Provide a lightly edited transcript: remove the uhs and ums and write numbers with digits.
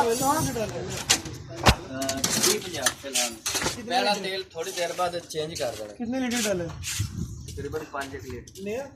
फिलहाल पहला तेल थोड़ी देर बाद चेंज कर देना। कितने लीटर डाले? तकरीबन 5 लीटर।